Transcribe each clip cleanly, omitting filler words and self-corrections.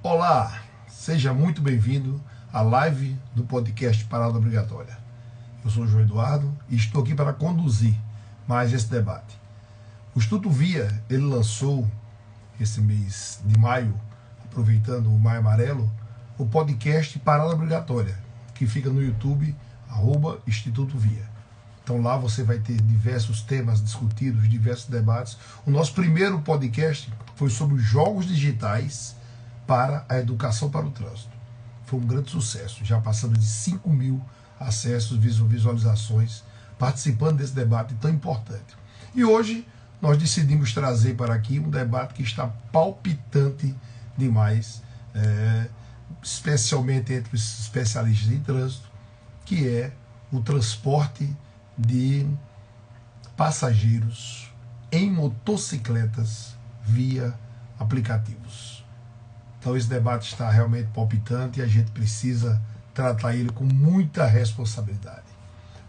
Olá, seja muito bem-vindo à live do podcast Parada Obrigatória. Eu sou o João Eduardo e estou aqui para conduzir mais esse debate. O Instituto Via, ele lançou esse mês de maio, aproveitando o Maio Amarelo, o podcast Parada Obrigatória, que fica no YouTube, Instituto Via. Então lá você vai ter diversos temas discutidos, diversos debates. O nosso primeiro podcast foi sobre os jogos digitais para a educação para o trânsito. Foi um grande sucesso, já passando de 5.000 acessos, visualizações, participando desse debate tão importante. E hoje nós decidimos trazer para aqui um debate que está palpitante demais, especialmente entre os especialistas em trânsito, que é o transporte de passageiros em motocicletas via aplicativos. Então esse debate está realmente palpitante e a gente precisa tratar ele com muita responsabilidade.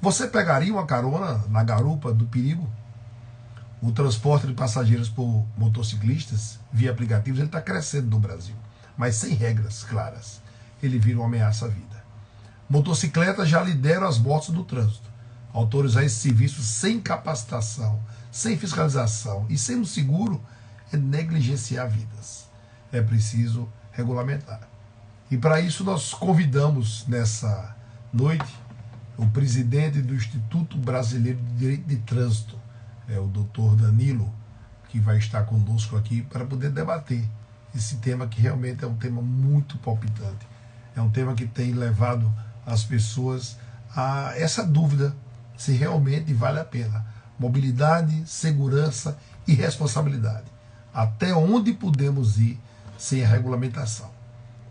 Você pegaria uma carona na garupa do perigo? O transporte de passageiros por motociclistas via aplicativos ele está crescendo no Brasil, mas sem regras claras. Ele vira uma ameaça à vida. Motocicletas já lideram as mortes do trânsito. Autorizar esse serviço sem capacitação, sem fiscalização e sem um seguro é negligenciar vidas. É preciso regulamentar. E para isso nós convidamos nessa noite o presidente do Instituto Brasileiro de Direito de Trânsito, o doutor Danilo, que vai estar conosco aqui para poder debater esse tema que realmente é um tema muito palpitante. É um tema que tem levado as pessoas a essa dúvida se realmente vale a pena. Mobilidade, segurança e responsabilidade. Até onde podemos ir sem a regulamentação?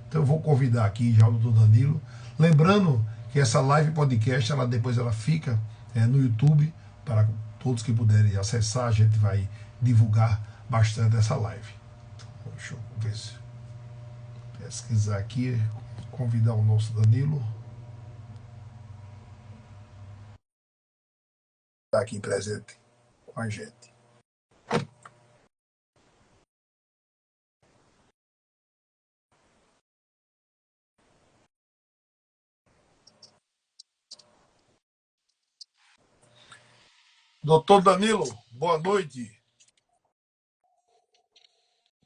Então eu vou convidar aqui já o doutor Danilo. Lembrando que essa live podcast, depois ela fica no YouTube, para todos que puderem acessar, a gente vai divulgar bastante essa live. Então, deixa eu ver se pesquisar aqui, convidar o nosso Danilo. Está aqui presente com a gente. Doutor Danilo, boa noite.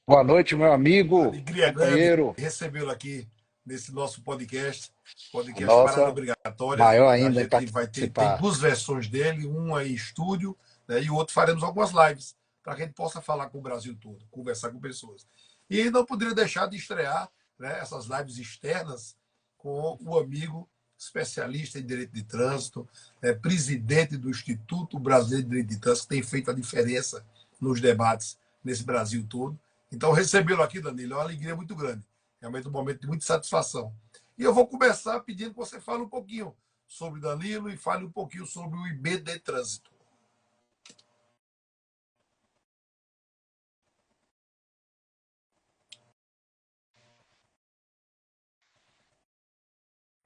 Boa noite, meu amigo, Alegria grande companheiro. recebê-lo aqui nesse nosso podcast Parada Nossa, Obrigatória. maior A ainda em gente vai ter, tem participar. duas versões dele, uma em estúdio, né, e o outro faremos algumas lives para que a gente possa falar com o Brasil todo, conversar com pessoas. E não poderia deixar de estrear, né, essas lives externas com o amigo especialista em direito de trânsito, presidente do Instituto Brasileiro de Direito de Trânsito, que tem feito a diferença nos debates nesse Brasil todo. Então, recebê-lo aqui, Danilo, é uma alegria muito grande. Realmente um momento de muita satisfação. E eu vou começar pedindo que você fale um pouquinho sobre Danilo e fale um pouquinho sobre o IBD Trânsito.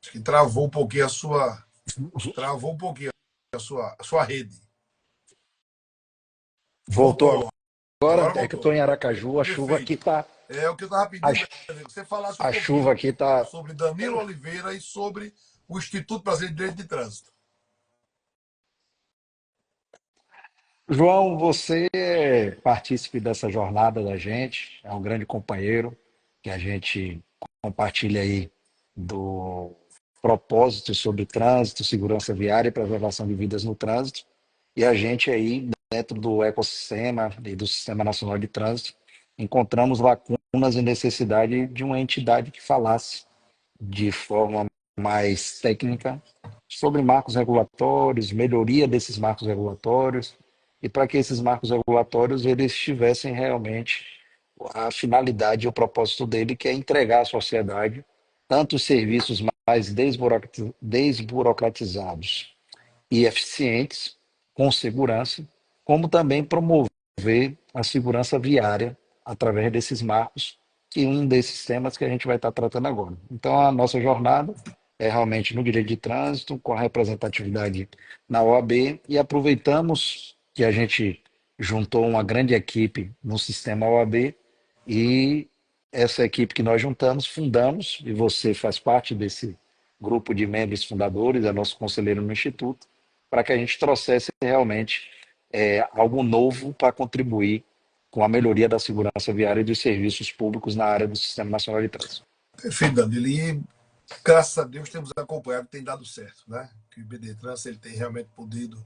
Acho que travou um pouquinho a sua. Travou um pouquinho a sua rede. Voltou Voltou. agora, Agora é que eu estou voltou. em Aracaju, a chuva aqui Perfeito. tá. É o que eu estava A, pedindo, Danilo, que você falasse um a chuva pouquinho aqui tá. sobre Danilo Oliveira e sobre o Instituto Brasileiro de Direito de Trânsito. João, você é partícipe dessa jornada da gente, é um grande companheiro que a gente compartilha aí do propósito sobre trânsito, segurança viária e preservação de vidas no trânsito. E a gente aí, dentro do ecossistema e do Sistema Nacional de Trânsito, encontramos lacunas e necessidade de uma entidade que falasse de forma mais técnica sobre marcos regulatórios, melhoria desses marcos regulatórios, e para que esses marcos regulatórios eles tivessem realmente a finalidade e o propósito dele, que é entregar à sociedade tanto os serviços mais desburocratizados e eficientes, com segurança, como também promover a segurança viária através desses marcos, que é um desses temas que a gente vai estar tratando agora. Então, a nossa jornada é realmente no direito de trânsito, com a representatividade na OAB, e aproveitamos que a gente juntou uma grande equipe no sistema OAB e essa equipe que nós juntamos, fundamos, e você faz parte desse grupo de membros fundadores, é nosso conselheiro no Instituto, para que a gente trouxesse realmente algo novo para contribuir com a melhoria da segurança viária e dos serviços públicos na área do Sistema Nacional de Trânsito. Perfeito, Danilo. E graças a Deus temos acompanhado, tem dado certo, né? Que o BDTrans ele tem realmente podido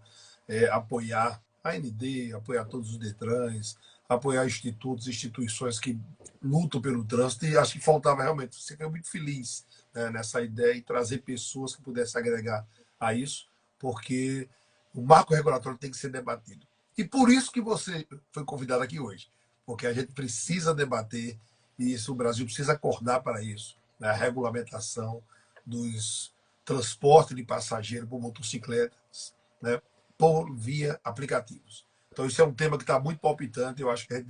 apoiar a AND, apoiar todos os Detrans, apoiar institutos, instituições que lutam pelo trânsito, e acho que faltava realmente, você foi muito feliz, né, nessa ideia e trazer pessoas que pudessem agregar a isso, porque o marco regulatório tem que ser debatido. E por isso que você foi convidado aqui hoje, porque a gente precisa debater isso, o Brasil precisa acordar para isso, né, a regulamentação dos transportes de passageiros por motocicletas, né, por via aplicativos. Então, isso é um tema que está muito palpitante. Eu acho que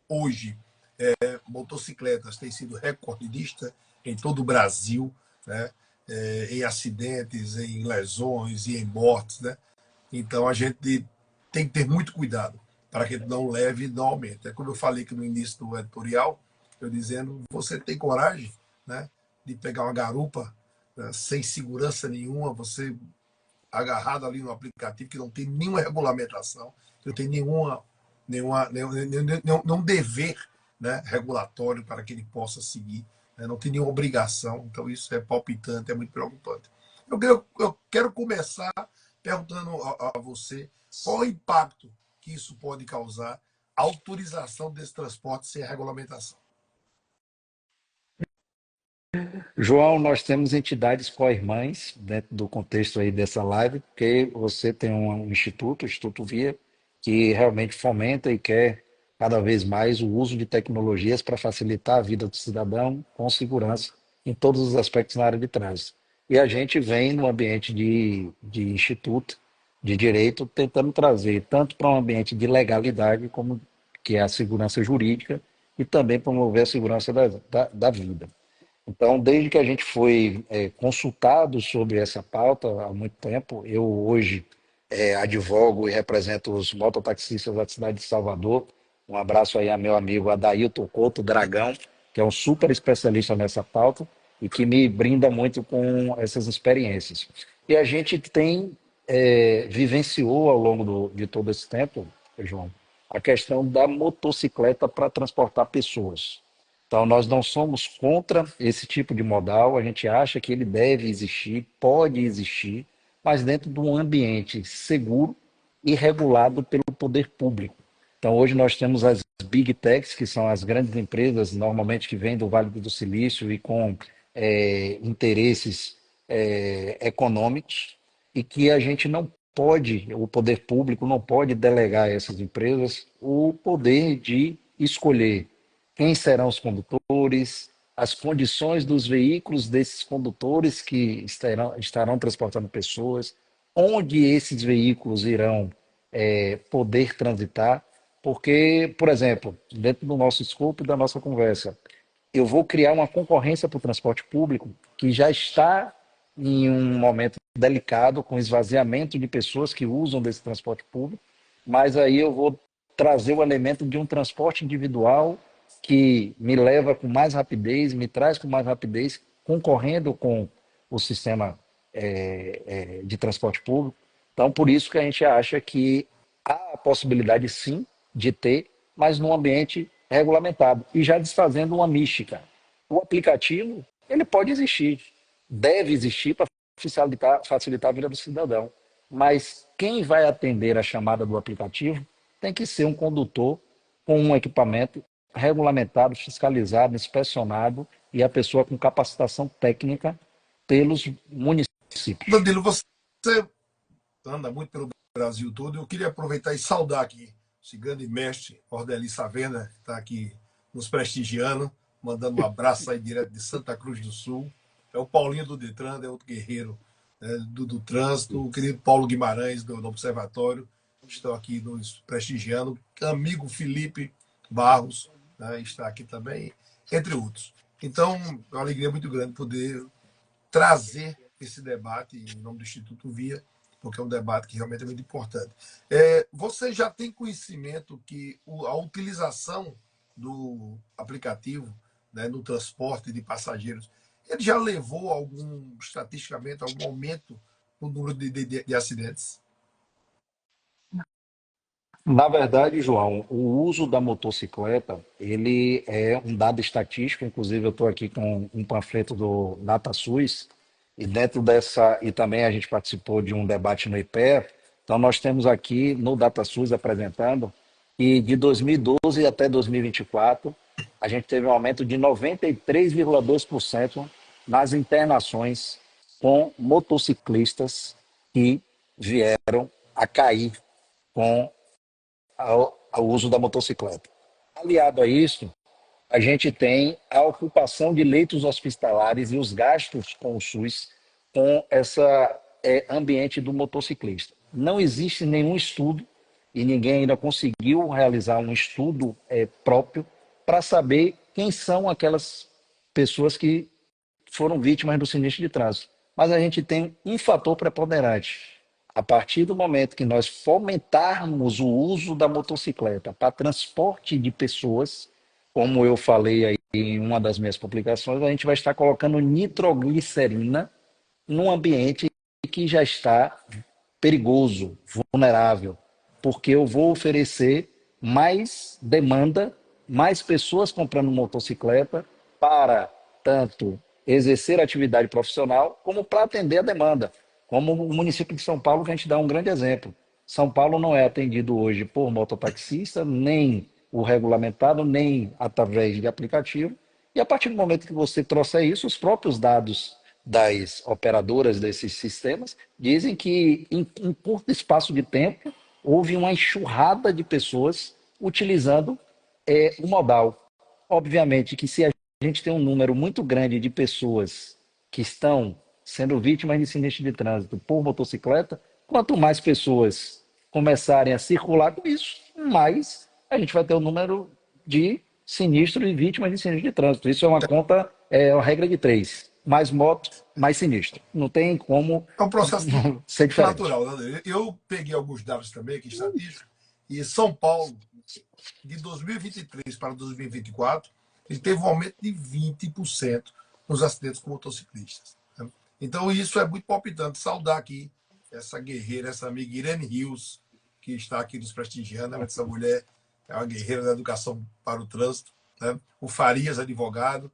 hoje, motocicletas têm sido recordista em todo o Brasil, né, em acidentes, em lesões e em mortes. Né? Então, a gente tem que ter muito cuidado para que não leve e não aumente. É como eu falei aqui no início do editorial, eu dizendo, você tem coragem, né, de pegar uma garupa, né, sem segurança nenhuma, você agarrado ali no aplicativo que não tem nenhuma regulamentação, não tem nenhum dever, né, regulatório para que ele possa seguir, né, não tem nenhuma obrigação. Então isso é palpitante, é muito preocupante. Eu quero começar perguntando a você qual o impacto que isso pode causar a autorização desse transporte sem regulamentação. João, nós temos entidades co-irmãs dentro do contexto aí dessa live, porque você tem um instituto, o Instituto Via, que realmente fomenta e quer cada vez mais o uso de tecnologias para facilitar a vida do cidadão com segurança em todos os aspectos na área de trânsito. E a gente vem no ambiente de instituto, de direito, tentando trazer tanto para um ambiente de legalidade, como que é a segurança jurídica, e também promover a segurança da vida. Então, desde que a gente foi consultado sobre essa pauta há muito tempo, eu hoje advogo e represento os mototaxistas da cidade de Salvador. Um abraço aí a meu amigo Adailton Couto Dragão, que é um super especialista nessa pauta e que me brinda muito com essas experiências. E a gente tem vivenciou ao longo de todo esse tempo, João, a questão da motocicleta para transportar pessoas. Então, nós não somos contra esse tipo de modal, a gente acha que ele deve existir, pode existir, mas dentro de um ambiente seguro e regulado pelo poder público. Então, hoje nós temos as Big Techs, que são as grandes empresas, normalmente que vêm do Vale do Silício e com interesses econômicos, e que a gente não pode, o poder público não pode delegar a essas empresas o poder de escolher quem serão os condutores, as condições dos veículos desses condutores que estarão transportando pessoas, onde esses veículos irão poder transitar, porque, por exemplo, dentro do nosso escopo da nossa conversa, eu vou criar uma concorrência para o transporte público que já está em um momento delicado, com esvaziamento de pessoas que usam desse transporte público, mas aí eu vou trazer o elemento de um transporte individual que me leva com mais rapidez, me traz com mais rapidez, concorrendo com o sistema de transporte público. Então, por isso que a gente acha que há a possibilidade, sim, de ter, mas num ambiente regulamentado e já desfazendo uma mística. O aplicativo, ele pode existir, deve existir para facilitar a vida do cidadão, mas quem vai atender a chamada do aplicativo tem que ser um condutor com um equipamento regulamentado, fiscalizado, inspecionado e a pessoa com capacitação técnica pelos municípios. Danilo, você anda muito pelo Brasil todo. Eu queria aproveitar e saudar aqui esse grande mestre, Ordeli Savena, que está aqui nos prestigiando, mandando um abraço aí direto de Santa Cruz do Sul. É o Paulinho do Detran, é outro guerreiro, né, do trânsito, o querido Paulo Guimarães, do Observatório, estão aqui nos prestigiando. Amigo Felipe Barros, né, está aqui também, entre outros. Então, é uma alegria muito grande poder trazer esse debate em nome do Instituto Via, porque é um debate que realmente é muito importante. Você já tem conhecimento que a utilização do aplicativo né, no transporte de passageiros, ele já levou estatisticamente, algum aumento no número de acidentes? Na verdade, João, o uso da motocicleta, ele é um dado estatístico, inclusive eu estou aqui com um panfleto do DataSUS, e dentro dessa, e também a gente participou de um debate no IPEA, então nós temos aqui no DataSUS apresentando que de 2012 até 2024, a gente teve um aumento de 93,2% nas internações com motociclistas que vieram a cair com ao uso da motocicleta. Aliado a isso, a gente tem a ocupação de leitos hospitalares e os gastos com o SUS com esse ambiente do motociclista. Não existe nenhum estudo e ninguém ainda conseguiu realizar um estudo próprio para saber quem são aquelas pessoas que foram vítimas do sinistro de trânsito. Mas a gente tem um fator preponderante. A partir do momento que nós fomentarmos o uso da motocicleta para transporte de pessoas, como eu falei aí em uma das minhas publicações, a gente vai estar colocando nitroglicerina num ambiente que já está perigoso, vulnerável, porque eu vou oferecer mais demanda, mais pessoas comprando motocicleta para tanto exercer atividade profissional como para atender a demanda. Como o município de São Paulo, que a gente dá um grande exemplo. São Paulo não é atendido hoje por mototaxista, nem o regulamentado, nem através de aplicativo. E a partir do momento que você trouxer isso, os próprios dados das operadoras desses sistemas dizem que em um curto espaço de tempo houve uma enxurrada de pessoas utilizando o modal. Obviamente que se a gente tem um número muito grande de pessoas que estão sendo vítimas de sinistro de trânsito por motocicleta, quanto mais pessoas começarem a circular com isso, mais a gente vai ter o número de sinistros e vítimas de sinistro de trânsito. Isso é uma conta, é uma regra de três. Mais moto, mais sinistro. Não tem como É um processo ser diferente. natural, né? Eu peguei alguns dados também aqui estatísticos, e São Paulo, de 2023 para 2024, ele teve um aumento de 20% nos acidentes com motociclistas, né? Então, isso é muito palpitante. Saudar aqui essa guerreira, essa amiga Irene Rios, que está aqui nos prestigiando, né? Essa mulher é uma guerreira da educação para o trânsito, né? O Farias, advogado,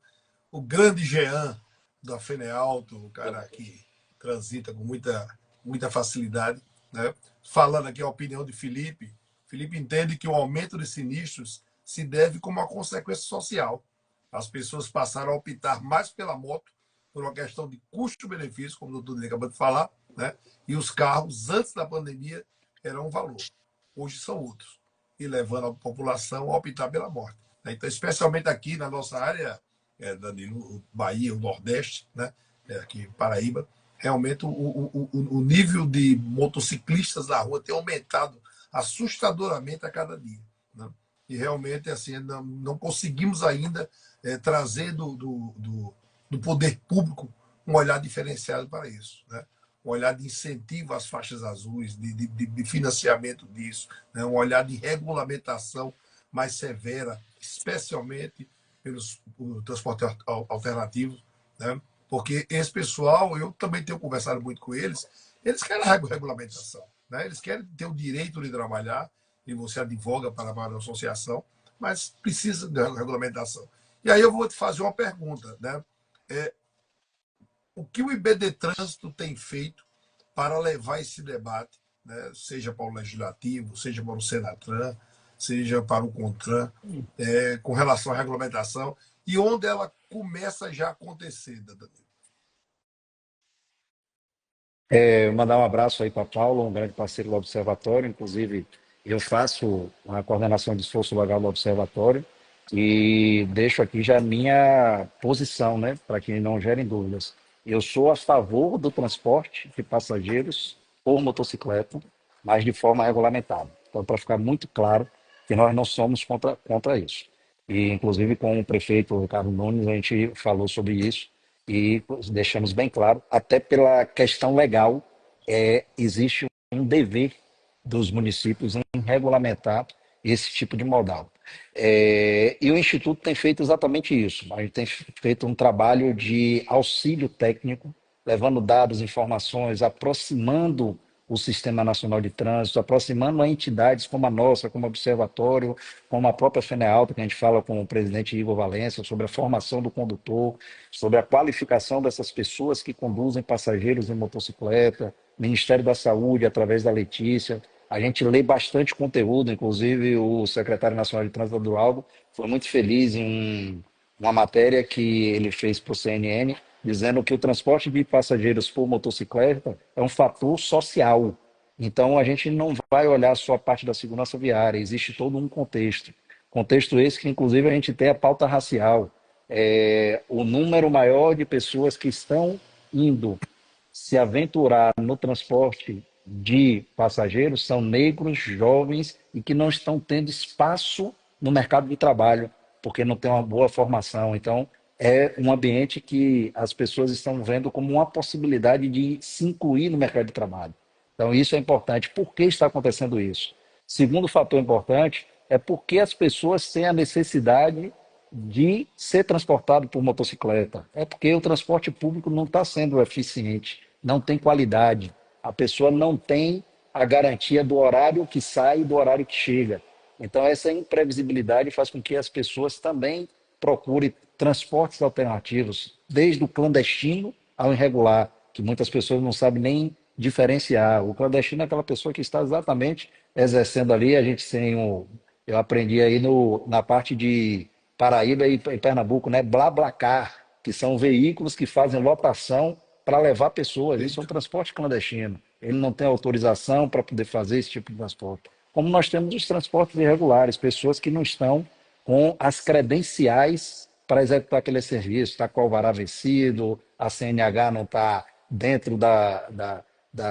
o grande Jean da Fenealto, o cara que transita com muita facilidade, né? Falando aqui a opinião de Felipe. Felipe entende que o aumento de sinistros se deve como uma consequência social. As pessoas passaram a optar mais pela moto por uma questão de custo-benefício, como o doutor Dele acabou de falar, né? E os carros, antes da pandemia, eram um valor. Hoje são outros. E levando a população a optar pela morte, né? Então, especialmente aqui na nossa área, Danilo, Bahia, o Nordeste, né? Aqui Paraíba, realmente o nível de motociclistas na rua tem aumentado assustadoramente a cada dia, né? E realmente assim não conseguimos ainda trazer do poder público um olhar diferenciado para isso, né? Um olhar de incentivo às faixas azuis, de financiamento disso, né? Um olhar de regulamentação mais severa, especialmente pelo transporte alternativo, né? Porque esse pessoal, eu também tenho conversado muito com eles querem a regulamentação, né? Eles querem ter o direito de trabalhar, e você advoga para a associação, mas precisa de regulamentação. E aí eu vou te fazer uma pergunta, né? É, o que o IBD Trânsito tem feito para levar esse debate, né? Seja para o Legislativo, seja para o Senatran, seja para o CONTRAN, com relação à regulamentação, e onde ela começa já a acontecer, Danilo? Mandar um abraço aí para Paulo, um grande parceiro do Observatório. Inclusive, eu faço a coordenação de esforço legal do Observatório e deixo aqui já a minha posição, né, para que não gerem dúvidas. Eu sou a favor do transporte de passageiros por motocicleta, mas de forma regulamentada. Então, para ficar muito claro que nós não somos contra isso. E, inclusive, com o prefeito Ricardo Nunes, a gente falou sobre isso e deixamos bem claro, até pela questão legal, existe um dever dos municípios em regulamentar esse tipo de modal. E o Instituto tem feito exatamente isso. A gente tem feito um trabalho de auxílio técnico, levando dados, informações, aproximando o Sistema Nacional de Trânsito, aproximando a entidades como a nossa, como o Observatório, como a própria FENEALTA, que a gente fala com o presidente Igor Valência, sobre a formação do condutor, sobre a qualificação dessas pessoas que conduzem passageiros em motocicleta, Ministério da Saúde, através da Letícia. A gente lê bastante conteúdo, inclusive o secretário nacional de Trânsito do Aldo foi muito feliz em uma matéria que ele fez para o CNN, dizendo que o transporte de passageiros por motocicleta é um fator social. Então, a gente não vai olhar só a parte da segurança viária, existe todo um contexto. Contexto esse que, inclusive, a gente tem a pauta racial. O número maior de pessoas que estão indo se aventurar no transporte de passageiros são negros, jovens e que não estão tendo espaço no mercado de trabalho, porque não tem uma boa formação. Então, é um ambiente que as pessoas estão vendo como uma possibilidade de se incluir no mercado de trabalho. Então, isso é importante. Por que está acontecendo isso? Segundo fator importante é porque as pessoas têm a necessidade de ser transportado por motocicleta. É porque o transporte público não está sendo eficiente, não tem qualidade. A pessoa não tem a garantia do horário que sai e do horário que chega. Então, essa imprevisibilidade faz com que as pessoas também procurem transportes alternativos, desde o clandestino ao irregular, que muitas pessoas não sabem nem diferenciar. O clandestino é aquela pessoa que está exatamente exercendo ali. A gente tem eu aprendi aí na parte de Paraíba e Pernambuco, né? BlaBlaCar, que são veículos que fazem lotação para levar pessoas. Isso é um transporte clandestino. Ele não tem autorização para poder fazer esse tipo de transporte. Como nós temos os transportes irregulares, pessoas que não estão com as credenciais para executar aquele serviço, está com o alvará vencido, a CNH não está dentro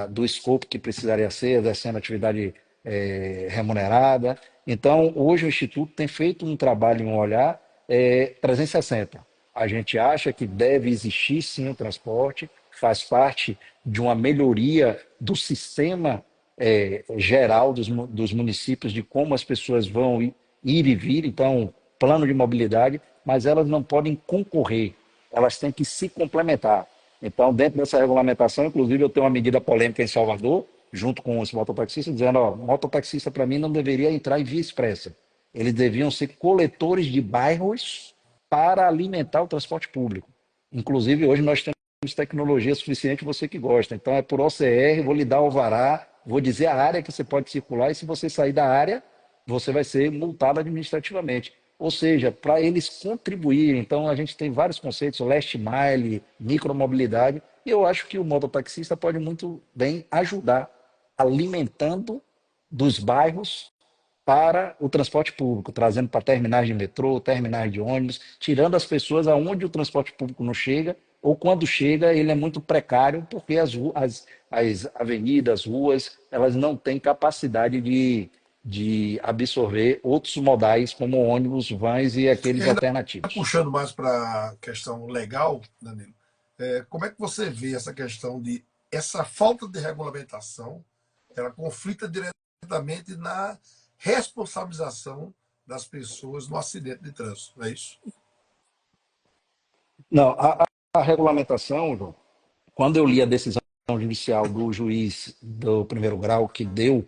do escopo que precisaria ser, exercendo atividade remunerada. Então, hoje o Instituto tem feito um trabalho em um olhar 360. A gente acha que deve existir sim o transporte, faz parte de uma melhoria do sistema geral dos municípios, de como as pessoas vão ir e vir, então, plano de mobilidade, mas elas não podem concorrer, elas têm que se complementar. Então, dentro dessa regulamentação, inclusive, eu tenho uma medida polêmica em Salvador, junto com os mototaxistas, dizendo, ó, mototaxista para mim não deveria entrar em via expressa. Eles deviam ser coletores de bairros para alimentar o transporte público. Inclusive, hoje nós temos tecnologia suficiente, você que gosta. Então, é por OCR, vou lhe dar o alvará, vou dizer a área que você pode circular, e se você sair da área, você vai ser multado administrativamente. Ou seja, para eles contribuírem. Então, a gente tem vários conceitos, last mile, micromobilidade, e eu acho que o mototaxista pode muito bem ajudar, alimentando dos bairros para o transporte público, trazendo para terminais de metrô, terminais de ônibus, tirando as pessoas aonde o transporte público não chega, ou quando chega, ele é muito precário, porque as avenidas, ruas, elas não têm capacidade de absorver outros modais, como ônibus, vans e aqueles alternativos. Puxando mais para a questão legal, Danilo, como é que você vê essa questão de essa falta de regulamentação, ela conflita diretamente na responsabilização das pessoas no acidente de trânsito, não é isso? Não, a regulamentação, João, quando eu li a decisão judicial do juiz do primeiro grau que deu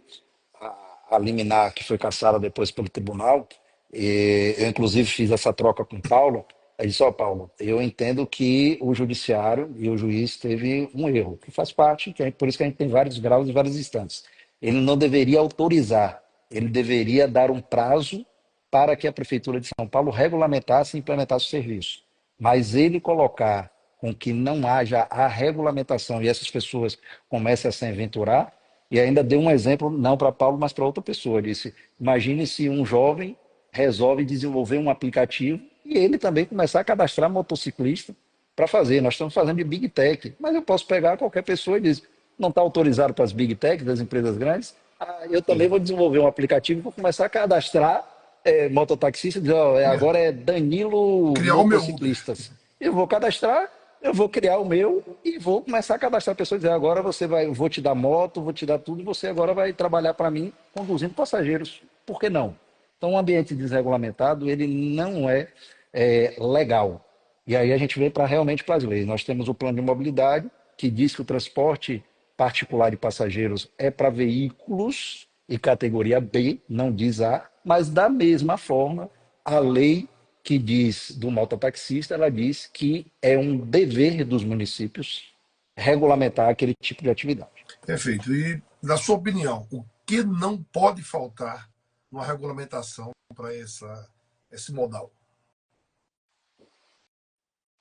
a liminar que foi cassada depois pelo tribunal, eu inclusive fiz essa troca com o Paulo, aí disse, ó Paulo, eu entendo que o judiciário e o juiz teve um erro, que faz parte, por isso que a gente tem vários graus e várias instâncias. Ele não deveria autorizar, ele deveria dar um prazo para que a Prefeitura de São Paulo regulamentasse e implementasse o serviço. Mas ele colocar com que não haja a regulamentação e essas pessoas comecem a se aventurar, e ainda deu um exemplo, não para Paulo, mas para outra pessoa. Disse: imagine se um jovem resolve desenvolver um aplicativo e ele também começar a cadastrar motociclista para fazer. Nós estamos fazendo de Big Tech, mas eu posso pegar qualquer pessoa e dizer: não está autorizado para as Big Tech, das empresas grandes? Eu também Sim. vou desenvolver um aplicativo e vou começar a cadastrar mototaxista, dizer, ó, agora é Danilo Criar o meu Uber. Motociclistas. Eu vou cadastrar, eu vou criar o meu e vou começar a cadastrar pessoas e dizer, agora você vai, vou te dar moto, vou te dar tudo, e você agora vai trabalhar para mim conduzindo passageiros. Por que não? Então, um ambiente desregulamentado, ele não é legal. E aí a gente vem para realmente para as leis. Nós temos o plano de mobilidade, que diz que o transporte particular de passageiros é para veículos e categoria B, não diz A, mas da mesma forma, a lei que diz do mototaxista, ela diz que é um dever dos municípios regulamentar aquele tipo de atividade. Perfeito. E, na sua opinião, o que não pode faltar numa regulamentação para esse modal?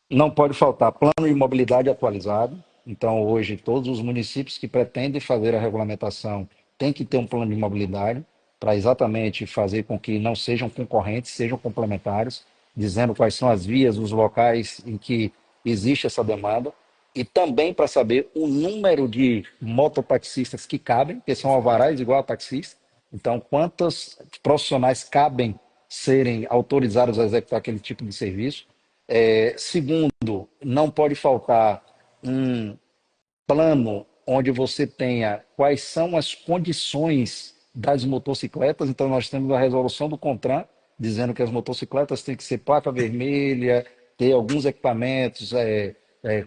Não pode faltar plano de mobilidade atualizado. Então, hoje, todos os municípios que pretendem fazer a regulamentação têm que ter um plano de mobilidade para exatamente fazer com que não sejam concorrentes, sejam complementares, dizendo quais são as vias, os locais em que existe essa demanda, e também para saber o número de mototaxistas que cabem, que são alvarás igual a taxista. Então, quantos profissionais cabem serem autorizados a executar aquele tipo de serviço? Segundo, não pode faltar um plano onde você tenha quais são as condições das motocicletas. Então, nós temos a resolução do CONTRAN, dizendo que as motocicletas têm que ser placa vermelha, ter alguns equipamentos,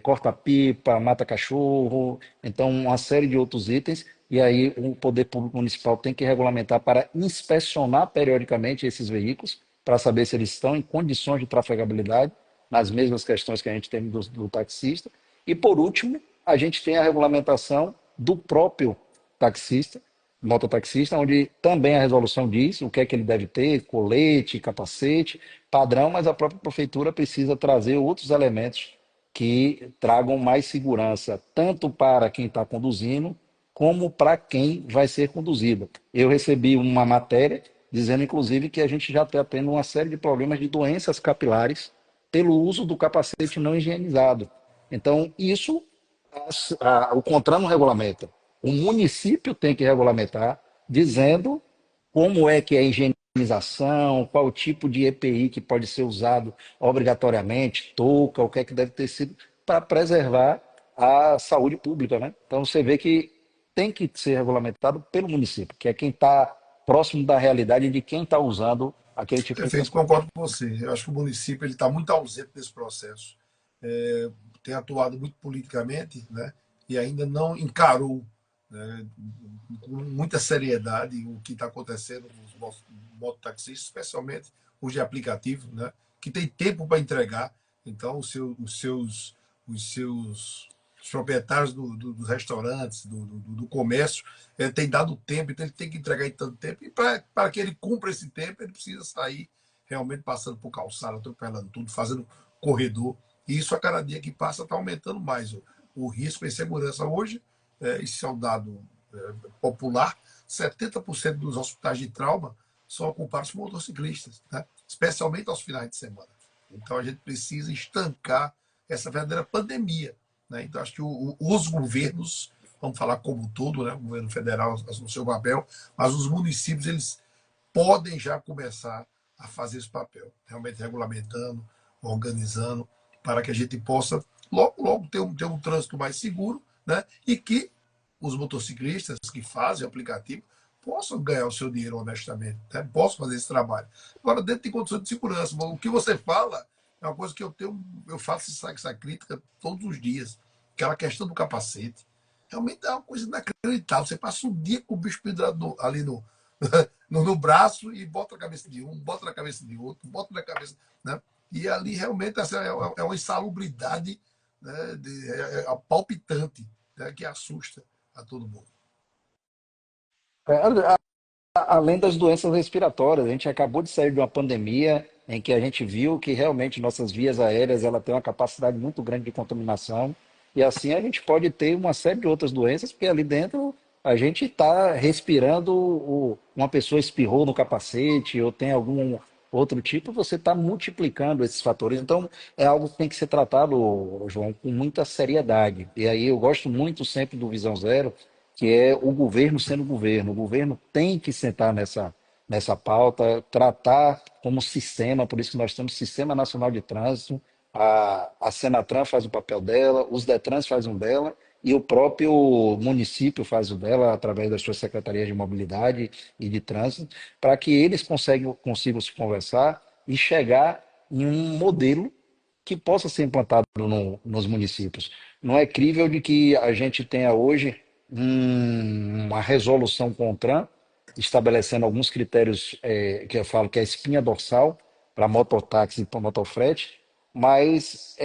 corta-pipa, mata-cachorro, então uma série de outros itens. E aí o Poder Público Municipal tem que regulamentar para inspecionar periodicamente esses veículos, para saber se eles estão em condições de trafegabilidade, nas mesmas questões que a gente tem do taxista. E, por último, a gente tem a regulamentação do próprio taxista, mototaxista, onde também a resolução diz o que é que ele deve ter, colete, capacete, padrão, mas a própria prefeitura precisa trazer outros elementos que tragam mais segurança, tanto para quem está conduzindo, como para quem vai ser conduzido. Eu recebi uma matéria dizendo, inclusive, que a gente já está tendo uma série de problemas de doenças capilares pelo uso do capacete não higienizado. Então, isso o CONTRAN não regulamenta. O município tem que regulamentar, dizendo como é que é a higienização, qual o tipo de EPI que pode ser usado obrigatoriamente, touca, o que é que deve ter sido, para preservar a saúde pública, né? Então você vê que tem que ser regulamentado pelo município, que é quem está próximo da realidade de quem está usando aquele tipo de Perfeito, transporte. concordo com você. Eu acho que o município ele está muito ausente desse processo. Tem atuado muito politicamente, né? E ainda não encarou, né, com muita seriedade o que está acontecendo com os mototaxistas, especialmente os de aplicativo, né? Que tem tempo para entregar. Então, os proprietários dos restaurantes, do comércio, têm dado tempo, então ele tem que entregar em tanto tempo. E para que ele cumpra esse tempo, ele precisa sair realmente passando por calçada, atropelando tudo, fazendo corredor. E isso, a cada dia que passa, está aumentando mais o risco e insegurança. Hoje, isso é um dado popular, 70% dos hospitais de trauma são ocupados por motociclistas, né? Especialmente aos finais de semana. Então, a gente precisa estancar essa verdadeira pandemia, né? Então, acho que os governos, vamos falar como um todo, né? O governo federal no seu papel, mas os municípios, eles podem já começar a fazer esse papel, realmente regulamentando, organizando, para que a gente possa logo, logo ter um trânsito mais seguro, né? E que os motociclistas que fazem o aplicativo possam ganhar o seu dinheiro honestamente, né? Possam fazer esse trabalho. Agora, dentro de condições de segurança, o que você fala é uma coisa que eu faço essa crítica todos os dias. Aquela questão do capacete. Realmente é uma coisa inacreditável. Você passa um dia com o bicho pendurado ali no braço e bota na cabeça de um, bota na cabeça de outro, bota na cabeça. Né? E ali realmente essa é uma insalubridade, né, palpitante, né, que assusta a todo mundo. É, além das doenças respiratórias, a gente acabou de sair de uma pandemia em que a gente viu que realmente nossas vias aéreas ela tem uma capacidade muito grande de contaminação e assim a gente pode ter uma série de outras doenças porque ali dentro a gente está respirando, uma pessoa espirrou no capacete ou tem algum outro tipo, você está multiplicando esses fatores. Então é algo que tem que ser tratado, João, com muita seriedade. E aí eu gosto muito sempre do Visão Zero, que é o governo sendo governo. O governo tem que sentar nessa pauta, tratar como sistema, por isso que nós temos Sistema Nacional de Trânsito, a Senatran faz o papel dela, os Detrans fazem o dela, e o próprio município faz o dela através das suas secretarias de mobilidade e de trânsito, para que eles consigam se conversar e chegar em um modelo que possa ser implantado nos municípios. Não é crível de que a gente tenha hoje uma resolução com o CONTRAN estabelecendo alguns critérios que eu falo que é a espinha dorsal para mototáxi e para motofrete, mas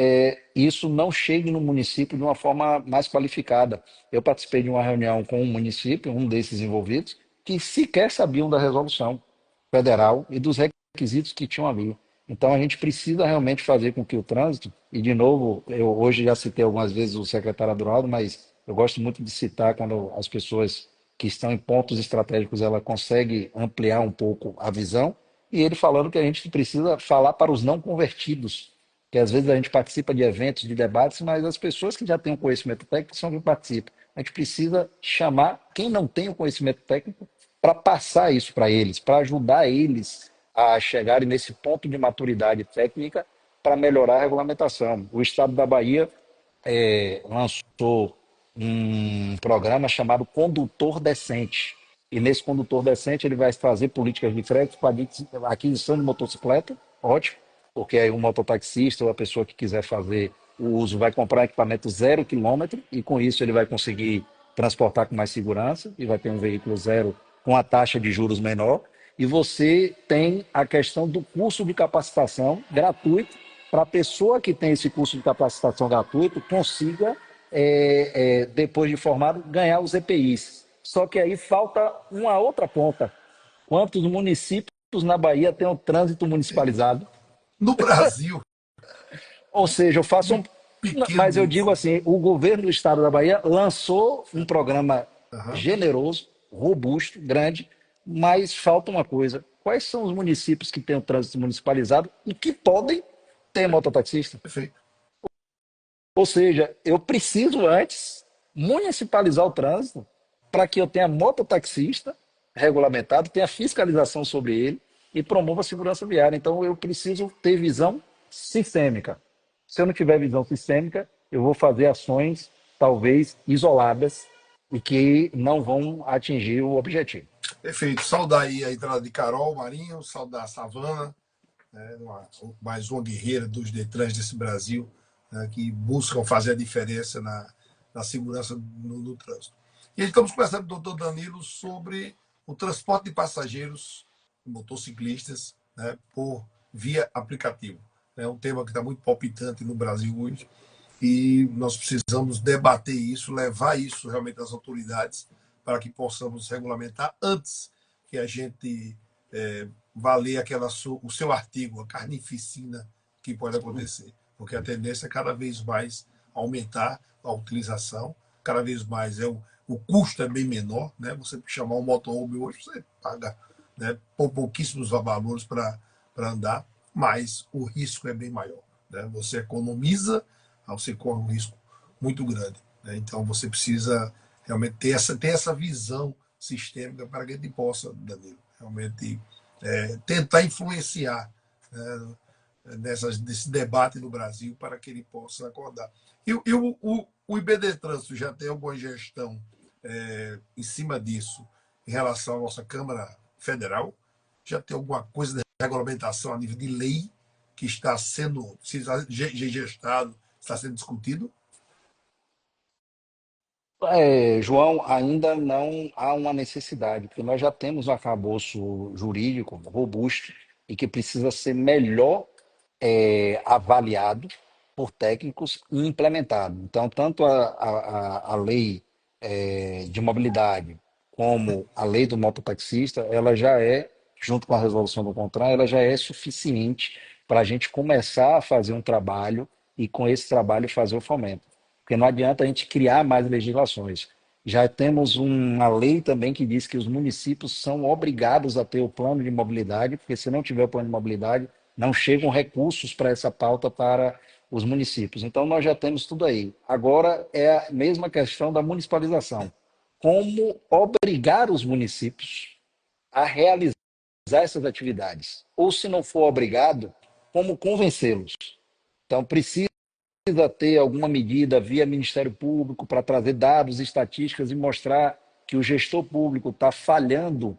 isso não chegue no município de uma forma mais qualificada. Eu participei de uma reunião com um município, um desses envolvidos, que sequer sabiam da resolução federal e dos requisitos que tinham ali. Então a gente precisa realmente fazer com que o trânsito, e de novo, eu hoje já citei algumas vezes o secretário Adroaldo, mas eu gosto muito de citar quando as pessoas que estão em pontos estratégicos ela consegue ampliar um pouco a visão, e ele falando que a gente precisa falar para os não convertidos, que às vezes a gente participa de eventos, de debates, mas as pessoas que já têm o conhecimento técnico são que participam. A gente precisa chamar quem não tem o conhecimento técnico para passar isso para eles, para ajudar eles a chegarem nesse ponto de maturidade técnica para melhorar a regulamentação. O Estado da Bahia lançou um programa chamado Condutor Decente. E nesse Condutor Decente ele vai fazer políticas de frete para aquisição de motocicleta, ótimo, porque aí o mototaxista ou a pessoa que quiser fazer o uso vai comprar equipamento 0 km e com isso ele vai conseguir transportar com mais segurança e vai ter um veículo zero com a taxa de juros menor. E você tem a questão do curso de capacitação gratuito para a pessoa que tem esse curso de capacitação gratuito consiga, depois de formado, ganhar os EPIs. Só que aí falta uma outra ponta. Quantos municípios na Bahia têm o trânsito municipalizado? No Brasil, Ou seja, eu faço um. muito pequeno Mas eu índice. digo assim: o governo do estado da Bahia lançou um programa Aham. generoso, robusto, grande, mas falta uma coisa: quais são os municípios que têm o trânsito municipalizado e que podem ter mototaxista? Perfeito. Ou seja, eu preciso antes municipalizar o trânsito para que eu tenha mototaxista regulamentado, tenha fiscalização sobre ele e promova a segurança viária. Então eu preciso ter visão sistêmica. Se eu não tiver visão sistêmica, eu vou fazer ações talvez isoladas e que não vão atingir o objetivo. Perfeito. Saudar aí a entrada de Carol Marinho, saudar a Savana, né, mais uma guerreira dos Detrans desse Brasil, né, que buscam fazer a diferença na segurança no trânsito. E estamos conversando com o doutor Danilo sobre o transporte de passageiros, motociclistas, né, por via aplicativo. É um tema que está muito palpitante no Brasil hoje e nós precisamos debater isso, levar isso realmente às autoridades para que possamos regulamentar antes que a gente valer o seu artigo, a carnificina que pode acontecer. Porque a tendência é cada vez mais aumentar a utilização, cada vez mais o custo é bem menor, né? Você chamar um motorhome hoje, você paga, né, pouquíssimos valores para andar, mas o risco é bem maior. Né? Você economiza, você corre um risco muito grande. Né? Então você precisa realmente ter essa visão sistêmica para que a gente possa, Danilo, realmente tentar influenciar, né, nesse debate no Brasil para que ele possa acordar. O IBD Trânsito já tem alguma gestão em cima disso em relação à nossa Câmara Federal? Já tem alguma coisa de regulamentação a nível de lei que está sendo gestado, está sendo discutido? João, ainda não há uma necessidade, porque nós já temos um arcabouço jurídico robusto e que precisa ser melhor avaliado por técnicos e implementado. Então, tanto a lei de mobilidade como a lei do mototaxista, ela já é, junto com a resolução do CONTRAN, ela já é suficiente para a gente começar a fazer um trabalho e com esse trabalho fazer o fomento. Porque não adianta a gente criar mais legislações. Já temos uma lei também que diz que os municípios são obrigados a ter o plano de mobilidade, porque se não tiver o plano de mobilidade, não chegam recursos para essa pauta para os municípios. Então, nós já temos tudo aí. Agora é a mesma questão da municipalização. Como obrigar os municípios a realizar essas atividades? Ou, se não for obrigado, como convencê-los? Então, precisa ter alguma medida via Ministério Público para trazer dados, estatísticas e mostrar que o gestor público está falhando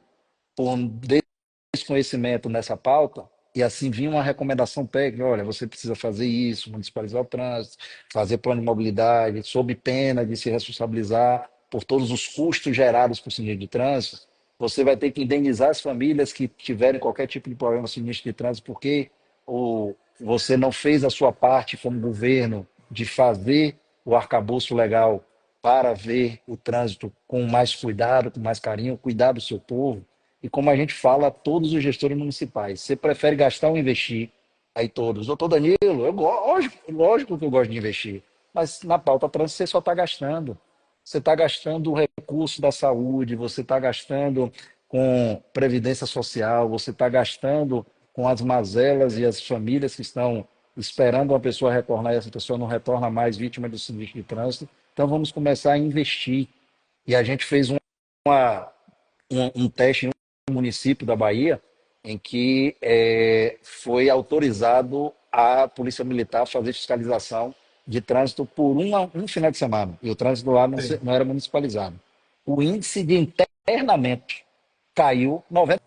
por desconhecimento nessa pauta, e assim vinha uma recomendação técnica: olha, você precisa fazer isso, municipalizar o trânsito, fazer plano de mobilidade, sob pena de se responsabilizar por todos os custos gerados por sinistro de trânsito. Você vai ter que indenizar as famílias que tiverem qualquer tipo de problema sinistro de trânsito, porque você não fez a sua parte como governo de fazer o arcabouço legal para ver o trânsito com mais cuidado, com mais carinho, cuidar do seu povo. E como a gente fala a todos os gestores municipais, você prefere gastar ou investir? Aí todos, doutor Danilo, lógico que eu gosto de investir, mas na pauta trânsito você só está gastando. Você está gastando o recurso da saúde, você está gastando com previdência social, você está gastando com as mazelas e as famílias que estão esperando uma pessoa retornar e essa pessoa não retorna mais, vítima do sinistro de trânsito. Então vamos começar a investir. E a gente fez um teste em um município da Bahia, em que foi autorizado a Polícia Militar a fazer fiscalização de trânsito por um final de semana. E o trânsito lá Sim, não era municipalizado. O índice de internamento caiu 90%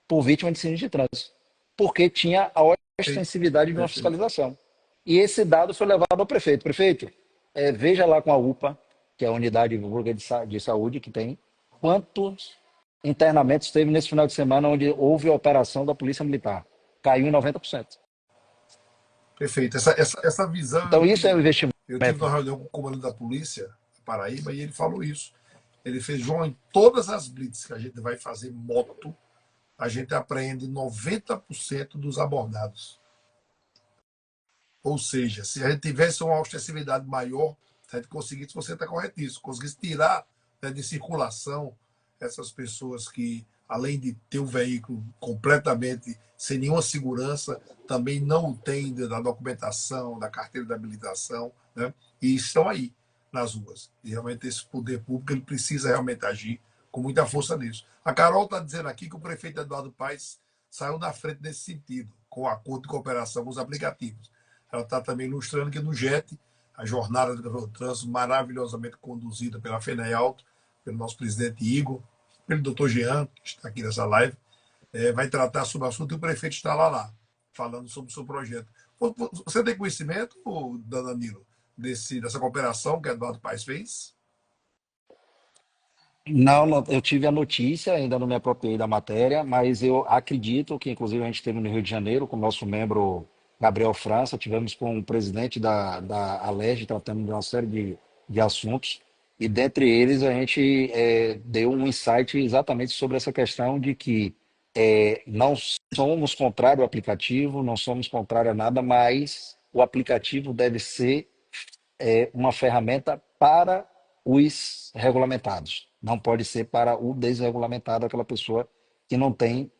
por vítima de sinistro de trânsito, porque tinha a perfeito, ostensividade de uma perfeito. fiscalização. E esse dado foi levado ao prefeito. Prefeito, veja lá com a UPA, que é a unidade pública de saúde que tem, quantos internamentos teve nesse final de semana onde houve a operação da Polícia Militar. Caiu em 90%. Perfeito. Essa visão Então, isso é o investimento. eu tive uma reunião com o comando da polícia, da Paraíba, e ele falou isso. Ele fez: João, em todas as blitz que a gente vai fazer moto, a gente apreende 90% dos abordados. Ou seja, se a gente tivesse uma ostensividade maior, se a gente conseguisse, você está corretíssimo, conseguisse tirar, né, de circulação essas pessoas que, além de ter o veículo completamente sem nenhuma segurança, também não tem da documentação, da carteira de habilitação, né, e estão aí nas ruas. E realmente esse poder público ele precisa realmente agir com muita força nisso. A Carol está dizendo aqui que o prefeito Eduardo Paes saiu na frente nesse sentido, com o acordo de cooperação com os aplicativos. Ela está também ilustrando que no JET, a jornada do trânsito maravilhosamente conduzida pela FENEALTO, pelo nosso presidente Igor, pelo doutor Jean, que está aqui nessa live, vai tratar sobre o assunto e o prefeito está lá, falando sobre o seu projeto. Você tem conhecimento, Danilo, dessa cooperação que Eduardo Paes fez? Não, eu tive a notícia, ainda não me apropriei da matéria, mas eu acredito que, inclusive, a gente teve no Rio de Janeiro, com o nosso membro Gabriel França, tivemos com o presidente da Alerj, tratando de uma série de assuntos, e dentre eles a gente deu um insight exatamente sobre essa questão de que não somos contrário ao aplicativo, não somos contrário a nada, mas o aplicativo deve ser uma ferramenta para os regulamentados. Não pode ser para o desregulamentado, aquela pessoa que não tem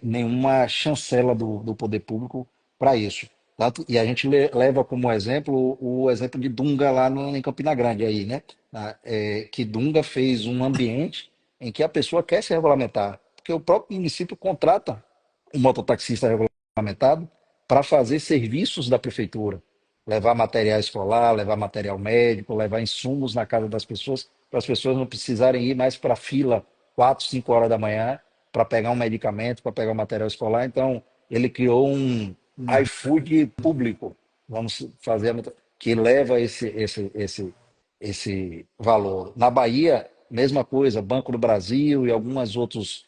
nenhuma chancela do poder público para isso. Tanto, e a gente leva como exemplo o exemplo de Dunga lá em Campina Grande, aí, né? Que Dunga fez um ambiente em que a pessoa quer se regulamentar, porque o próprio município contrata um mototaxista regulamentado para fazer serviços da prefeitura, levar material escolar, levar material médico, levar insumos na casa das pessoas, para as pessoas não precisarem ir mais para a fila 4, 5 horas da manhã para pegar um medicamento, para pegar um material escolar. Então, ele criou um iFood público, vamos fazer, que leva esse valor. Na Bahia, mesma coisa, Banco do Brasil e algumas outras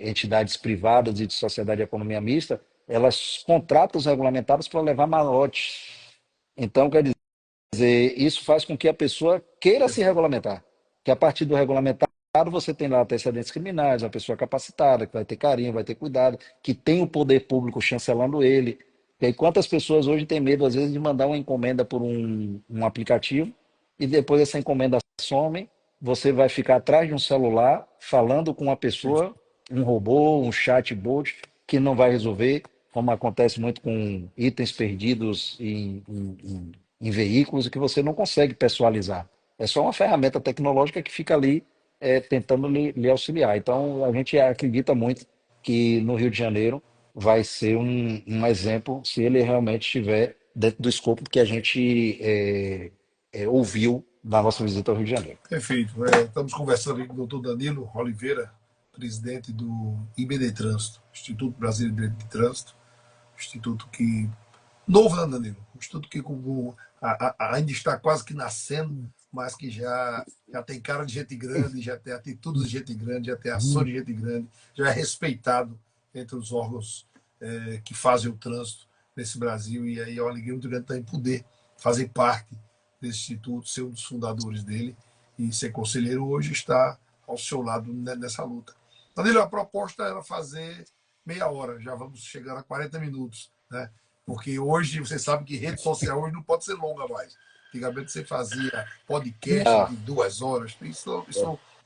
entidades privadas e de sociedade de economia mista, elas contratam os regulamentados para levar malotes. Então, quer dizer, isso faz com que a pessoa queira se regulamentar. Que a partir do regulamentado, você tem lá antecedentes criminais, uma pessoa capacitada, que vai ter carinho, vai ter cuidado, que tem o poder público chancelando ele. E aí, quantas pessoas hoje têm medo, às vezes, de mandar uma encomenda por um aplicativo e depois essa encomenda some, você vai ficar atrás de um celular falando com uma pessoa, um robô, um chatbot, que não vai resolver, como acontece muito com itens perdidos em veículos, que você não consegue pessoalizar. É só uma ferramenta tecnológica que fica ali tentando lhe auxiliar. Então, a gente acredita muito que no Rio de Janeiro vai ser um exemplo se ele realmente estiver dentro do escopo que a gente ouviu na nossa visita ao Rio de Janeiro. Perfeito. Estamos conversando aqui com o doutor Danilo Oliveira, presidente do IBD Trânsito, Instituto Brasileiro de Trânsito, instituto que novo, né, Danilo? Um instituto que ainda está quase que nascendo, mas que já tem cara de gente grande, já tem atitudes de gente grande, já tem ações de gente grande, já é respeitado entre os órgãos que fazem o trânsito nesse Brasil. E aí é uma alegria muito grande também poder fazer parte desse instituto, ser um dos fundadores dele e ser conselheiro hoje está ao seu lado nessa luta. Danilo, a proposta era fazer meia hora, já vamos chegar a 40 minutos, né? Porque hoje você sabe que rede social hoje não pode ser longa mais. Antigamente você fazia podcast Ah, de 2 horas.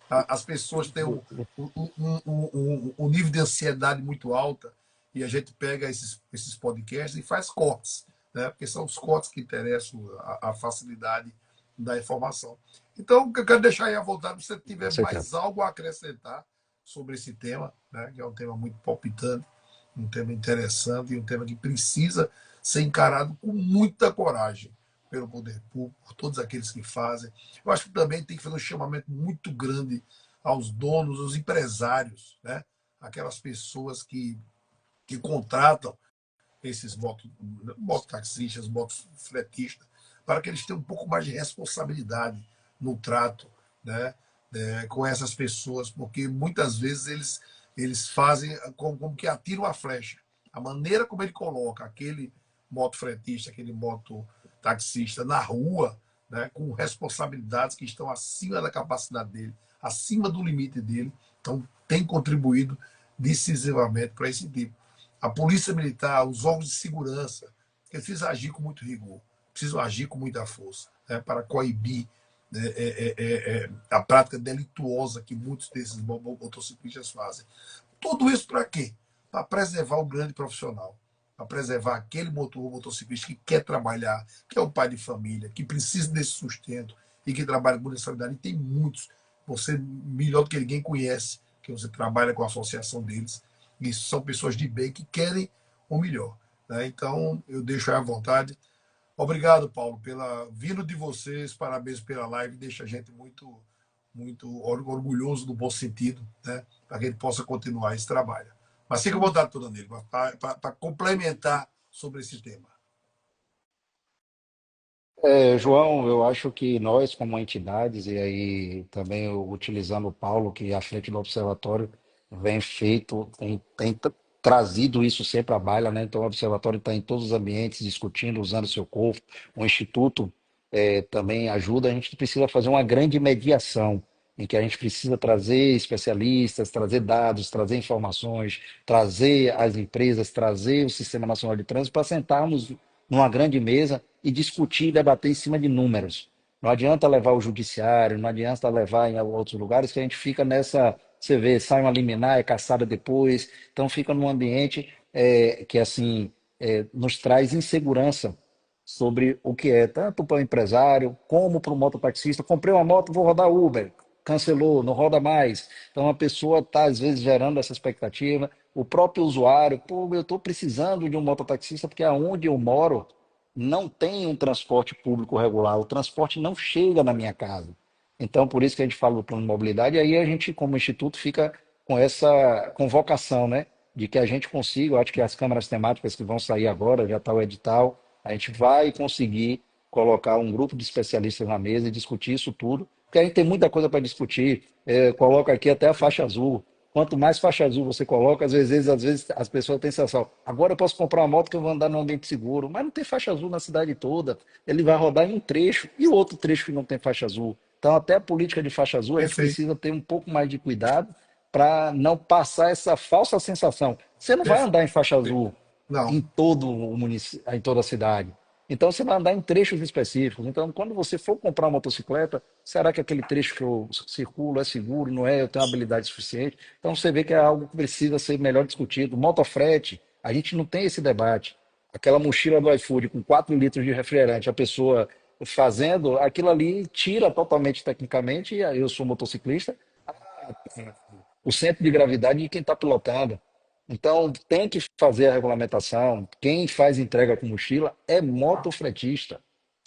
As pessoas têm um nível de ansiedade muito alta e a gente pega esses podcasts e faz cortes, né? Porque são os cortes que interessam a facilidade da informação. Então, eu quero deixar aí à vontade, se você com tiver certeza. mais algo a acrescentar sobre esse tema, né? Que é um tema muito palpitante, um tema interessante e um tema que precisa ser encarado com muita coragem pelo poder público, por todos aqueles que fazem. Eu acho que também tem que fazer um chamamento muito grande aos donos, aos empresários, né? Aquelas pessoas que contratam esses mototaxistas, motofretistas, para que eles tenham um pouco mais de responsabilidade no trato, né, com essas pessoas, porque muitas vezes eles fazem como que atiram a flecha. A maneira como ele coloca aquele motofretista, aquele mototaxista na rua, né, com responsabilidades que estão acima da capacidade dele, acima do limite dele, então tem contribuído decisivamente para esse tipo. A polícia militar, os órgãos de segurança, eles precisam agir com muito rigor, precisam agir com muita força, né, para coibir, né, a prática delituosa que muitos desses motociclistas fazem. Tudo isso para quê? Para preservar o grande profissional, para preservar aquele motociclista que quer trabalhar, que é o pai de família, que precisa desse sustento e que trabalha com responsabilidade. E tem muitos, você melhor do que ninguém conhece, que você trabalha com a associação deles, e são pessoas de bem que querem o melhor. Né? Então, eu deixo aí à vontade. Obrigado, Paulo, pela vindo de vocês, parabéns pela live, deixa a gente muito orgulhoso no bom sentido, né? Para que ele possa continuar esse trabalho. Mas fica à vontade, toda nele, para complementar sobre esse tema. João, eu acho que nós, como entidades, e aí também utilizando o Paulo, que à frente do Observatório vem feito, tem trazido isso sempre à baila, né? Então, o Observatório está em todos os ambientes discutindo, usando o seu corpo. O Instituto também ajuda. A gente precisa fazer uma grande mediação, em que a gente precisa trazer especialistas, trazer dados, trazer informações, trazer as empresas, trazer o Sistema Nacional de Trânsito para sentarmos numa grande mesa e discutir e debater em cima de números. Não adianta levar o judiciário, não adianta levar em outros lugares que a gente fica nessa, você vê, sai uma liminar, é caçada depois, então fica num ambiente que assim nos traz insegurança sobre o que é, tanto para o empresário como para o mototaxista. Comprei uma moto, vou rodar Uber, cancelou, não roda mais. Então a pessoa está, às vezes, gerando essa expectativa. O próprio usuário, pô, eu estou precisando de um mototaxista porque aonde eu moro não tem um transporte público regular, o transporte não chega na minha casa. Então, por isso que a gente fala do plano de mobilidade, e aí a gente, como instituto, fica com essa convocação, né? De que a gente consiga, eu acho que as câmaras temáticas que vão sair agora, já está o edital, a gente vai conseguir colocar um grupo de especialistas na mesa e discutir isso tudo, porque a gente tem muita coisa para discutir. Coloca aqui até a faixa azul. Quanto mais faixa azul você coloca, às vezes as pessoas têm sensação. Agora eu posso comprar uma moto que eu vou andar num ambiente seguro, mas não tem faixa azul na cidade toda. Ele vai rodar em um trecho e o outro trecho que não tem faixa azul. Então, até a política de faixa azul, a gente Perfeito, precisa ter um pouco mais de cuidado para não passar essa falsa sensação. Você não vai andar em faixa perfeito. azul Não, em todo o município, em toda a cidade. Então você vai andar em trechos específicos. Então, quando você for comprar uma motocicleta, será que aquele trecho que eu circulo é seguro? Não é? Eu tenho habilidade suficiente? Então você vê que é algo que precisa ser melhor discutido. Motofrete, a gente não tem esse debate. Aquela mochila do iFood com 4 litros de refrigerante, a pessoa fazendo, aquilo ali tira totalmente tecnicamente, e aí eu sou motociclista, o centro de gravidade de quem está pilotando. Então, tem que fazer a regulamentação. Quem faz entrega com mochila é motofretista,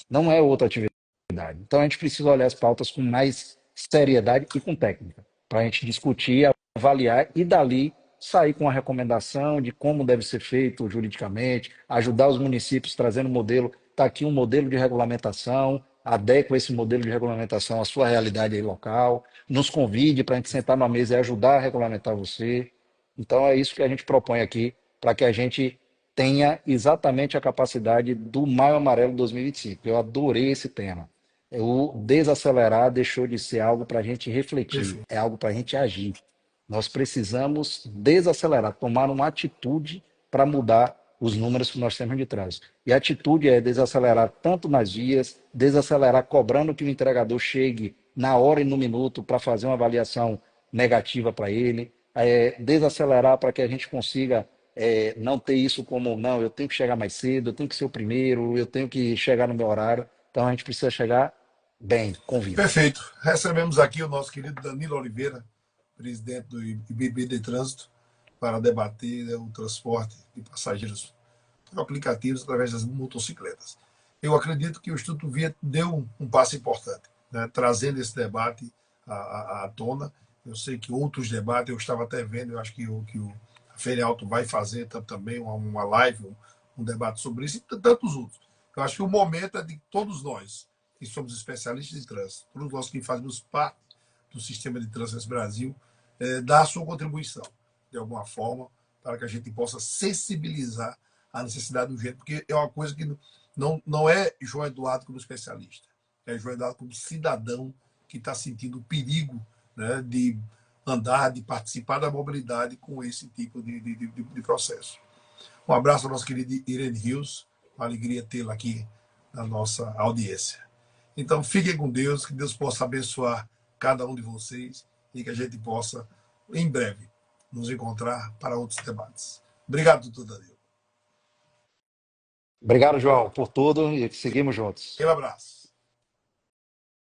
não é outra atividade. Então, a gente precisa olhar as pautas com mais seriedade e com técnica, para a gente discutir, avaliar e, dali, sair com a recomendação de como deve ser feito juridicamente, ajudar os municípios trazendo modelo. Está aqui um modelo de regulamentação, adequa esse modelo de regulamentação à sua realidade aí local, nos convide para a gente sentar na mesa e ajudar a regulamentar você. Então, é isso que a gente propõe aqui, para que a gente tenha exatamente a capacidade do Maio Amarelo 2025. Eu adorei esse tema. O desacelerar deixou de ser algo para a gente refletir, Perfeito. é algo para a gente agir. Nós precisamos desacelerar, tomar uma atitude para mudar os números que nós temos de trânsito. E a atitude é desacelerar tanto nas vias, desacelerar cobrando que o entregador chegue na hora e no minuto para fazer uma avaliação negativa para ele, desacelerar para que a gente consiga não ter isso como, não, eu tenho que chegar mais cedo, eu tenho que ser o primeiro, eu tenho que chegar no meu horário. Então a gente precisa chegar bem, com vida. Perfeito. Recebemos aqui o nosso querido Danilo Oliveira, presidente do IBB de Trânsito, para debater, né, o transporte de passageiros por aplicativos através das motocicletas. Eu acredito que o Instituto Via deu um passo importante, né, trazendo esse debate à tona. Eu sei que outros debates, eu estava até vendo, eu acho que a Feira Alto vai fazer também uma live, um debate sobre isso, e tantos outros. Eu acho que o momento é de todos nós, que somos especialistas em trânsito, todos nós que fazemos parte do sistema de trânsito Brasil, dar a sua contribuição, de alguma forma, para que a gente possa sensibilizar a necessidade do jeito, porque é uma coisa que não é João Eduardo como especialista, é João Eduardo como cidadão que está sentindo o perigo, né, de andar, de participar da mobilidade com esse tipo de processo. Um abraço ao nosso querido Irene Rios, uma alegria tê-la aqui na nossa audiência. Então, fiquem com Deus, que Deus possa abençoar cada um de vocês e que a gente possa, em breve, nos encontrar para outros debates. Obrigado, doutor Danilo. Obrigado, João, por tudo e seguimos juntos. Aquele abraço.